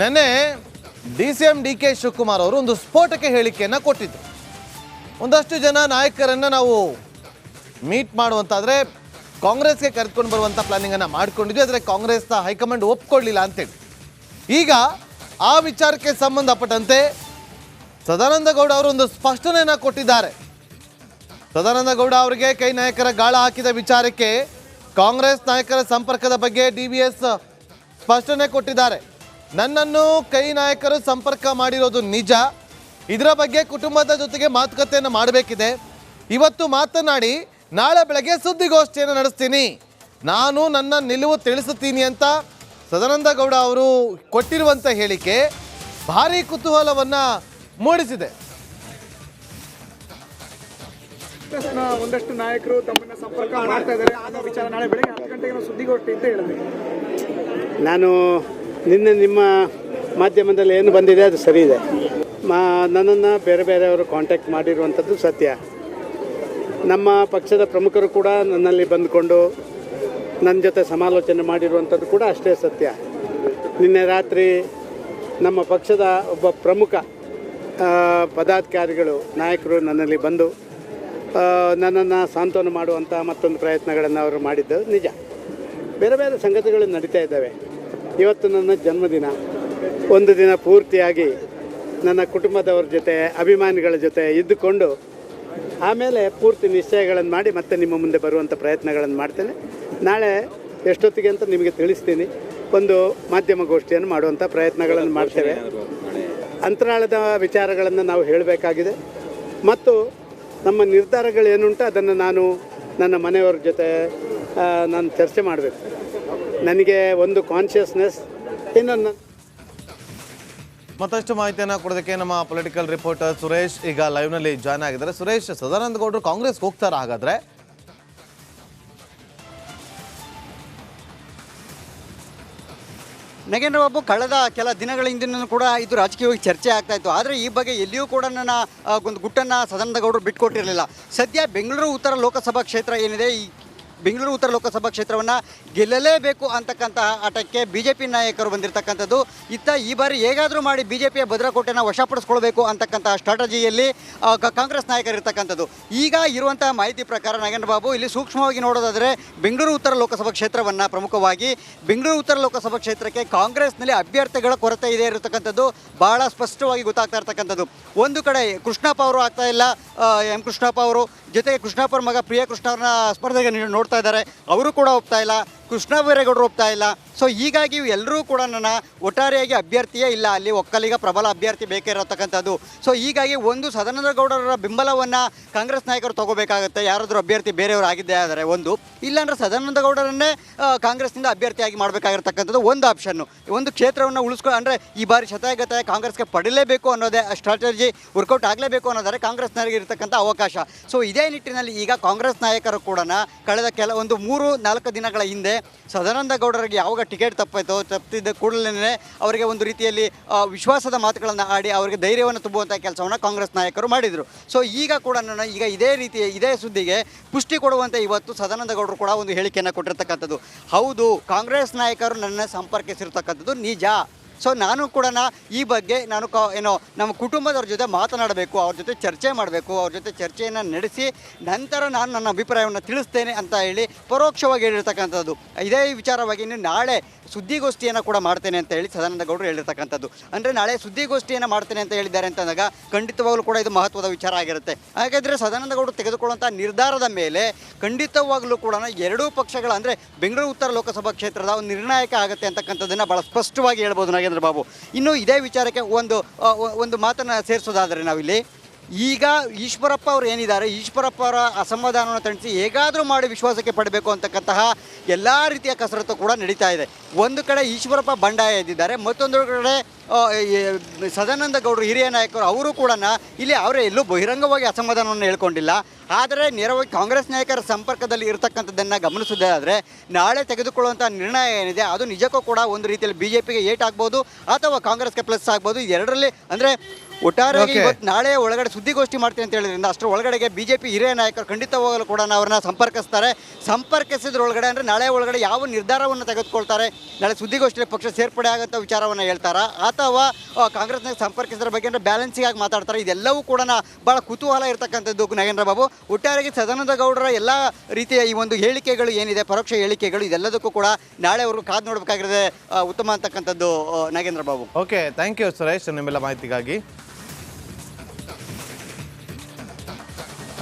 ನೆನ್ನೆ DCM DK Shivakumar ಅವರು ಒಂದು ಸ್ಫೋಟಕ ಹೇಳಿಕೆಯನ್ನು ಕೊಟ್ಟಿದ್ರು. ಒಂದಷ್ಟು ಜನ ನಾಯಕರನ್ನ ನಾವು ಮೀಟ್ ಮಾಡುವಂತಾದ್ರೆ ಕಾಂಗ್ರೆಸ್ಗೆ ಕರೆದುಕೊಂಡು ಬರುವಂಥ ಪ್ಲಾನಿಂಗನ್ನು ಮಾಡ್ಕೊಂಡಿದ್ವಿ. ಆದರೆ ಕಾಂಗ್ರೆಸ್ನ ಹೈಕಮಾಂಡ್ ಒಪ್ಕೊಳ್ಳಿಲ್ಲ ಅಂತೇಳಿ ಈಗ ಆ ವಿಚಾರಕ್ಕೆ ಸಂಬಂಧಪಟ್ಟಂತೆ ಸದಾನಂದ ಗೌಡ ಅವರು ಒಂದು ಸ್ಪಷ್ಟನೆಯನ್ನು ಕೊಟ್ಟಿದ್ದಾರೆ. ಸದಾನಂದ ಗೌಡ ಅವರಿಗೆ ಕೈ ನಾಯಕರ ಗಾಳ ಹಾಕಿದ ವಿಚಾರಕ್ಕೆ ಕಾಂಗ್ರೆಸ್ ನಾಯಕರ ಸಂಪರ್ಕದ ಬಗ್ಗೆ DVS ಸ್ಪಷ್ಟನೆ ಕೊಟ್ಟಿದ್ದಾರೆ. ನನ್ನನ್ನು ಕೈ ನಾಯಕರು ಸಂಪರ್ಕ ಮಾಡಿರೋದು ನಿಜ. ಇದರ ಬಗ್ಗೆ ಕುಟುಂಬದ ಜೊತೆಗೆ ಮಾತುಕತೆಯನ್ನು ಮಾಡಬೇಕಿದೆ. ಇವತ್ತು ಮಾತನಾಡಿ ನಾಳೆ ಬೆಳಗ್ಗೆ ಸುದ್ದಿಗೋಷ್ಠಿಯನ್ನು ನಡೆಸ್ತೀನಿ, ನಾನು ನನ್ನ ನಿಲುವು ತಿಳಿಸುತ್ತೀನಿ ಅಂತ ಸದಾನಂದ ಗೌಡ ಅವರು ಕೊಟ್ಟಿರುವಂಥ ಹೇಳಿಕೆ ಭಾರೀ ಕುತೂಹಲವನ್ನು ಮೂಡಿಸಿದೆ. ಒಂದಷ್ಟು ನಾಯಕರು ತಮ್ಮನ್ನ ಸಂಪರ್ಕ ಮಾಡ್ತಾ ಇದ್ದಾರೆ. ಆ ವಿಚಾರ ನಾಳೆ ಬೆಳಗ್ಗೆ 10 ಗಂಟೆಗೆ ಸುದ್ದಿಗೋಷ್ಠಿ ಅಂತ ಹೇಳಿದೆ. ನಾನು ನಿನ್ನೆ ನಿಮ್ಮ ಮಾಧ್ಯಮದಲ್ಲಿ ಏನು ಬಂದಿದೆ ಅದು ಸರಿ ಇದೆ. ನನ್ನನ್ನು ಬೇರೆ ಬೇರೆಯವರು ಕಾಂಟ್ಯಾಕ್ಟ್ ಮಾಡಿರುವಂಥದ್ದು ಸತ್ಯ. ನಮ್ಮ ಪಕ್ಷದ ಪ್ರಮುಖರು ಕೂಡ ನನ್ನಲ್ಲಿ ಬಂದುಕೊಂಡು ನನ್ನ ಜೊತೆ ಸಮಾಲೋಚನೆ ಮಾಡಿರುವಂಥದ್ದು ಕೂಡ ಅಷ್ಟೇ ಸತ್ಯ. ನಿನ್ನೆ ರಾತ್ರಿ ನಮ್ಮ ಪಕ್ಷದ ಒಬ್ಬ ಪ್ರಮುಖ ಪದಾಧಿಕಾರಿಗಳು ನಾಯಕರು ನನ್ನಲ್ಲಿ ಬಂದು ನನ್ನನ್ನು ಸಾಂತ್ವನ ಮಾಡುವಂಥ ಮತ್ತೊಂದು ಪ್ರಯತ್ನಗಳನ್ನು ಅವರು ಮಾಡಿದ್ದು ನಿಜ. ಬೇರೆ ಬೇರೆ ಸಂಗತಿಗಳು ನಡೀತಾ ಇದ್ದಾವೆ. ಇವತ್ತು ನನ್ನ ಜನ್ಮದಿನ. ಒಂದು ದಿನ ಪೂರ್ತಿಯಾಗಿ ನನ್ನ ಕುಟುಂಬದವ್ರ ಜೊತೆ ಅಭಿಮಾನಿಗಳ ಜೊತೆ ಇದ್ದುಕೊಂಡು ಆಮೇಲೆ ಪೂರ್ತಿ ನಿಶ್ಚಯಗಳನ್ನು ಮಾಡಿ ಮತ್ತೆ ನಿಮ್ಮ ಮುಂದೆ ಬರುವಂಥ ಪ್ರಯತ್ನಗಳನ್ನು ಮಾಡ್ತೇನೆ. ನಾಳೆ ಎಷ್ಟೊತ್ತಿಗೆ ಅಂತ ನಿಮಗೆ ತಿಳಿಸ್ತೀನಿ. ಒಂದು ಮಾಧ್ಯಮ ಗೋಷ್ಠಿಯನ್ನು ಮಾಡುವಂಥ ಪ್ರಯತ್ನಗಳನ್ನು ಮಾಡ್ತೇವೆ. ಅಂತರಾಳದ ವಿಚಾರಗಳನ್ನು ನಾವು ಹೇಳಬೇಕಾಗಿದೆ ಮತ್ತು ನಮ್ಮ ನಿರ್ಧಾರಗಳೇನುಂಟು ಅದನ್ನು ನಾನು ನನ್ನ ಮನೆಯವ್ರ ಜೊತೆ ನಾನು ಚರ್ಚೆ ಮಾಡಬೇಕು. ನನಗೆ ಒಂದು ಕಾನ್ಷಿಯಸ್ನೆಸ್. ಇನ್ನೊಂದು ಮತ್ತಷ್ಟು ಮಾಹಿತಿಯನ್ನು ಕೊಡೋದಕ್ಕೆ ನಮ್ಮ ಪೊಲಿಟಿಕಲ್ ರಿಪೋರ್ಟರ್ ಸುರೇಶ್ ಈಗ ಲೈವ್ನಲ್ಲಿ ಜಾಯ್ನ್ ಆಗಿದ್ದಾರೆ. ಸುರೇಶ್, ಸದಾನಂದ ಗೌಡರು ಕಾಂಗ್ರೆಸ್ಗೆ ಹೋಗ್ತಾರಾ ಹಾಗಾದ್ರೆ? ನಗೇಂದ್ರ ಬಾಬು, ಕಳೆದ ಕೆಲ ದಿನಗಳ ಹಿಂದಿನೂ ಕೂಡ ಇದು ರಾಜಕೀಯವಾಗಿ ಚರ್ಚೆ ಆಗ್ತಾ ಇತ್ತು. ಆದರೆ ಈ ಬಗ್ಗೆ ಎಲ್ಲಿಯೂ ಕೂಡ ನನ್ನ ಒಂದು ಗುಟ್ಟನ್ನು ಸದಾನಂದ ಗೌಡರು ಬಿಟ್ಕೊಟ್ಟಿರಲಿಲ್ಲ. ಸದ್ಯ ಬೆಂಗಳೂರು ಉತ್ತರ ಲೋಕಸಭಾ ಕ್ಷೇತ್ರ ಏನಿದೆ, ಈ ಬೆಂಗಳೂರು ಉತ್ತರ ಲೋಕಸಭಾ ಕ್ಷೇತ್ರವನ್ನು ಗೆಲ್ಲಲೇಬೇಕು ಅಂತಕ್ಕಂಥ ಆಟಕ್ಕೆ BJP ನಾಯಕರು ಬಂದಿರತಕ್ಕಂಥದ್ದು. ಇತ್ತ ಈ ಬಾರಿ ಹೇಗಾದರೂ ಮಾಡಿ BJPಯ ಭದ್ರಕೋಟೆಯನ್ನು ವಶಪಡಿಸ್ಕೊಳ್ಬೇಕು ಅಂತಕ್ಕಂಥ ಸ್ಟ್ರಾಟಜಿಯಲ್ಲಿ ಕಾಂಗ್ರೆಸ್ ನಾಯಕರು ಇರ್ತಕ್ಕಂಥದ್ದು. ಈಗ ಇರುವಂಥ ಮಾಹಿತಿ ಪ್ರಕಾರ ನಗೇಂದ್ರ ಬಾಬು, ಇಲ್ಲಿ ಸೂಕ್ಷ್ಮವಾಗಿ ನೋಡೋದಾದರೆ ಬೆಂಗಳೂರು ಉತ್ತರ ಲೋಕಸಭಾ ಕ್ಷೇತ್ರವನ್ನು ಪ್ರಮುಖವಾಗಿ ಬೆಂಗಳೂರು ಉತ್ತರ ಲೋಕಸಭಾ ಕ್ಷೇತ್ರಕ್ಕೆ ಕಾಂಗ್ರೆಸ್ನಲ್ಲಿ ಅಭ್ಯರ್ಥಿಗಳ ಕೊರತೆ ಇದೆ ಇರತಕ್ಕಂಥದ್ದು ಬಹಳ ಸ್ಪಷ್ಟವಾಗಿ ಗೊತ್ತಾಗ್ತಾ ಇರ್ತಕ್ಕಂಥದ್ದು. ಒಂದು ಕಡೆ ಕೃಷ್ಣಪ್ಪ ಅವರು ಆಗ್ತಾ ಇಲ್ಲ, M ಕೃಷ್ಣಪ್ಪ ಅವರು, ಜೊತೆಗೆ ಕೃಷ್ಣಪ್ಪ ಅವ್ರ ಮಗ ಪ್ರಿಯ ಕೃಷ್ಣ ಅವ್ರನ್ನ ಸ್ಪರ್ಧೆಗೆ ನೋಡ್ತಾ ಇದ್ದಾರೆ, ಅವರು ಕೂಡ ಒಪ್ತಾ ಇಲ್ಲ. ಕೃಷ್ಣ ಬೈರೇಗೌಡರು ಒಪ್ತಾ ಇಲ್ಲ. ಸೊ ಹೀಗಾಗಿ ಎಲ್ಲರೂ ಕೂಡ ನನ್ನ ಒಟ್ಟಾರೆಯಾಗಿ ಅಭ್ಯರ್ಥಿಯೇ ಇಲ್ಲ, ಅಲ್ಲಿ ಒಕ್ಕಲಿಗ ಪ್ರಬಲ ಅಭ್ಯರ್ಥಿ ಬೇಕೇ ಇರತಕ್ಕಂಥದ್ದು. ಸೊ ಹೀಗಾಗಿ ಒಂದು ಸದಾನಂದ ಗೌಡರ ಬೆಂಬಲವನ್ನು ಕಾಂಗ್ರೆಸ್ ನಾಯಕರು ತಗೋಬೇಕಾಗುತ್ತೆ, ಯಾರಾದರೂ ಅಭ್ಯರ್ಥಿ ಬೇರೆಯವರು ಆಗಿದ್ದೇ ಆದರೆ. ಒಂದು ಇಲ್ಲಾಂದ್ರೆ ಸದಾನಂದ ಗೌಡರನ್ನೇ ಕಾಂಗ್ರೆಸ್ನಿಂದ ಅಭ್ಯರ್ಥಿಯಾಗಿ ಮಾಡಬೇಕಾಗಿರ್ತಕ್ಕಂಥದ್ದು ಒಂದು ಆಪ್ಷನ್ನು. ಒಂದು ಕ್ಷೇತ್ರವನ್ನು ಅಂದರೆ ಈ ಬಾರಿ ಶತಾಯಗತಾಯ ಕಾಂಗ್ರೆಸ್ಗೆ ಪಡೀಲೇಬೇಕು ಅನ್ನೋದೇ ಸ್ಟ್ರಾಟಜಿ ವರ್ಕೌಟ್ ಆಗಲೇಬೇಕು ಅನ್ನೋದಾದರೆ ಕಾಂಗ್ರೆಸ್ನವರಿಗೆ ಇರತಕ್ಕಂಥ ಅವಕಾಶ. ಸೊ ಇದೇ ನಿಟ್ಟಿನಲ್ಲಿ ಈಗ ಕಾಂಗ್ರೆಸ್ ನಾಯಕರು ಕೂಡ ಕಳೆದ ಒಂದು 3-4 ದಿನಗಳ ಹಿಂದೆ ಸದಾನಂದ ಗೌಡರಿಗೆ ಯಾವಾಗ ಟಿಕೆಟ್ ತಪ್ಪಿದ್ದ ಕೂಡಲೇ ಅವರಿಗೆ ಒಂದು ರೀತಿಯಲ್ಲಿ ವಿಶ್ವಾಸದ ಮಾತುಗಳನ್ನು ಆಡಿ ಅವರಿಗೆ ಧೈರ್ಯವನ್ನು ತುಂಬುವಂಥ ಕೆಲಸವನ್ನು ಕಾಂಗ್ರೆಸ್ ನಾಯಕರು ಮಾಡಿದರು. ಸೊ ಈಗ ಕೂಡ ಈಗ ಇದೇ ಸುದ್ದಿಗೆ ಪುಷ್ಟಿ ಕೊಡುವಂತೆ ಇವತ್ತು ಸದಾನಂದ ಗೌಡರು ಕೂಡ ಒಂದು ಹೇಳಿಕೆಯನ್ನು ಕೊಟ್ಟಿರ್ತಕ್ಕಂಥದ್ದು. ಹೌದು, ಕಾಂಗ್ರೆಸ್ ನಾಯಕರು ನನ್ನ ಸಂಪರ್ಕಿಸಿರ್ತಕ್ಕಂಥದ್ದು ನಿಜ. ಸೊ ನಾನು ಕೂಡ ಈ ಬಗ್ಗೆ ನಾನು ನಮ್ಮ ಕುಟುಂಬದವ್ರ ಜೊತೆ ಮಾತನಾಡಬೇಕು, ಅವ್ರ ಜೊತೆ ಚರ್ಚೆ ಮಾಡಬೇಕು, ಅವ್ರ ಜೊತೆ ಚರ್ಚೆಯನ್ನು ನಡೆಸಿ ನಂತರ ನಾನು ನನ್ನ ಅಭಿಪ್ರಾಯವನ್ನು ತಿಳಿಸ್ತೇನೆ ಅಂತ ಹೇಳಿ ಪರೋಕ್ಷವಾಗಿ ಹೇಳಿರ್ತಕ್ಕಂಥದ್ದು. ಇದೇ ವಿಚಾರವಾಗಿ ನಾಳೆ ಸುದ್ದಿಗೋಷ್ಠಿಯನ್ನು ಕೂಡ ಮಾಡ್ತೇನೆ ಅಂತ ಹೇಳಿ ಸದಾನಂದ ಗೌಡರು ಹೇಳಿರ್ತಕ್ಕಂಥದ್ದು. ಅಂದರೆ ನಾಳೆ ಸುದ್ದಿಗೋಷ್ಠಿಯನ್ನು ಮಾಡ್ತೇನೆ ಅಂತ ಹೇಳಿದ್ದಾರೆ ಅಂತಂದಾಗ ಖಂಡಿತವಾಗಲೂ ಕೂಡ ಇದು ಮಹತ್ವದ ವಿಚಾರ ಆಗಿರುತ್ತೆ. ಹಾಗಾದರೆ ಸದಾನಂದ ಗೌಡರು ತೆಗೆದುಕೊಳ್ಳುವಂಥ ನಿರ್ಧಾರದ ಮೇಲೆ ಖಂಡಿತವಾಗಲೂ ಕೂಡ ಎರಡೂ ಪಕ್ಷಗಳ ಅಂದರೆ ಬೆಂಗಳೂರು ಉತ್ತರ ಲೋಕಸಭಾ ಕ್ಷೇತ್ರದ ಒಂದು ನಿರ್ಣಾಯಕ ಆಗುತ್ತೆ ಅಂತಕ್ಕಂಥದ್ದನ್ನು ಭಾಳ ಸ್ಪಷ್ಟವಾಗಿ ಹೇಳ್ಬೋದು ನಗೇಂದ್ರ ಬಾಬು. ಇನ್ನು ಇದೇ ವಿಚಾರಕ್ಕೆ ಒಂದು ಮಾತನ್ನು ಸೇರಿಸೋದಾದರೆ ನಾವಿಲ್ಲಿ ಈಗ ಈಶ್ವರಪ್ಪ ಅವರು ಏನಿದ್ದಾರೆ, ಈಶ್ವರಪ್ಪ ಅವರ ಅಸಮಾಧಾನವನ್ನು ತಣಿಸಿ ಹೇಗಾದರೂ ಮಾಡಿ ವಿಶ್ವಾಸಕ್ಕೆ ಪಡಬೇಕು ಅಂತಕ್ಕಂತಹ ಎಲ್ಲ ರೀತಿಯ ಕಸರತ್ತು ಕೂಡ ನಡೀತಾ ಇದೆ. ಒಂದು ಕಡೆ ಈಶ್ವರಪ್ಪ ಬಂಡಾಯ ಎದ್ದಿದ್ದಾರೆ, ಮತ್ತೊಂದು ಕಡೆ ಸದಾನಂದ ಗೌಡರು ಹಿರಿಯ ನಾಯಕರು ಅವರು ಕೂಡ ಇಲ್ಲಿ ಅವರೇ ಎಲ್ಲೂ ಬಹಿರಂಗವಾಗಿ ಅಸಮಾಧಾನವನ್ನು ಹೇಳ್ಕೊಂಡಿಲ್ಲ. ಆದರೆ ನೇರವಾಗಿ ಕಾಂಗ್ರೆಸ್ ನಾಯಕರ ಸಂಪರ್ಕದಲ್ಲಿ ಇರತಕ್ಕಂಥದ್ದನ್ನು ಗಮನಿಸೋದಾದರೆ ನಾಳೆ ತೆಗೆದುಕೊಳ್ಳುವಂಥ ನಿರ್ಣಯ ಏನಿದೆ ಅದು ನಿಜಕ್ಕೂ ಕೂಡ ಒಂದು ರೀತಿಯಲ್ಲಿ BJPಗೆ ಏಟ್ ಆಗ್ಬೋದು ಅಥವಾ ಕಾಂಗ್ರೆಸ್ಗೆ ಪ್ಲಸ್ ಆಗ್ಬೋದು. ಎರಡರಲ್ಲಿ ಅಂದರೆ ಒಟ್ಟಾರೆಯಾಗಿ ಇವತ್ತು ನಾಳೆ ಒಳಗಡೆ ಸುದ್ದಿಗೋಷ್ಠಿ ಮಾಡ್ತೀನಿ ಅಂತ ಹೇಳಿದ್ರಿಂದ ಅಷ್ಟರ ಒಳಗಡೆಗೆ BJP ಹಿರಿಯ ನಾಯಕರು ಖಂಡಿತವಾಗಲೂ ಕೂಡ ಅವ್ರನ್ನ ಸಂಪರ್ಕಿಸ್ತಾರೆ. ಸಂಪರ್ಕಿಸಿದ್ರೊಳಗಡೆ ಅಂದರೆ ನಾಳೆ ಒಳಗಡೆ ಯಾವ ನಿರ್ಧಾರವನ್ನು ತೆಗೆದುಕೊಳ್ತಾರೆ ನಾಳೆ ಸುದ್ದಿಗೋಷ್ಠಿಯಲ್ಲಿ ಪಕ್ಷ ಸೇರ್ಪಡೆ ಆಗಂತ ವಿಚಾರವನ್ನು ಹೇಳ್ತಾರಾ ಅಥವಾ ಕಾಂಗ್ರೆಸ್ನಾಗ ಸಂಪರ್ಕಿಸಿದ್ರ ಬಗ್ಗೆ ಬ್ಯಾಲೆನ್ಸಿಗಾಗಿ ಮಾತಾಡ್ತಾರೆ? ಇದೆಲ್ಲವೂ ಕೂಡ ಭಾಳ ಕುತೂಹಲ ಇರತಕ್ಕಂಥದ್ದು ನಾಗೇಂದ್ರ ಬಾಬು. ಒಟ್ಟಾರೆಯಾಗಿ ಸದಾನಂದ ಗೌಡರ ಎಲ್ಲ ರೀತಿಯ ಈ ಒಂದು ಹೇಳಿಕೆಗಳು ಏನಿದೆ, ಪರೋಕ್ಷ ಹೇಳಿಕೆಗಳು, ಇದೆಲ್ಲದಕ್ಕೂ ಕೂಡ ನಾಳೆವರೆಗೂ ಕಾದು ನೋಡಬೇಕಾಗಿರೋದೇ ಉತ್ತಮ ಅಂತಕ್ಕಂಥದ್ದು Nagendra Babu. Okay, thank you Suresh ನಿಮ್ಮೆಲ್ಲ ಮಾಹಿತಿಗಾಗಿ.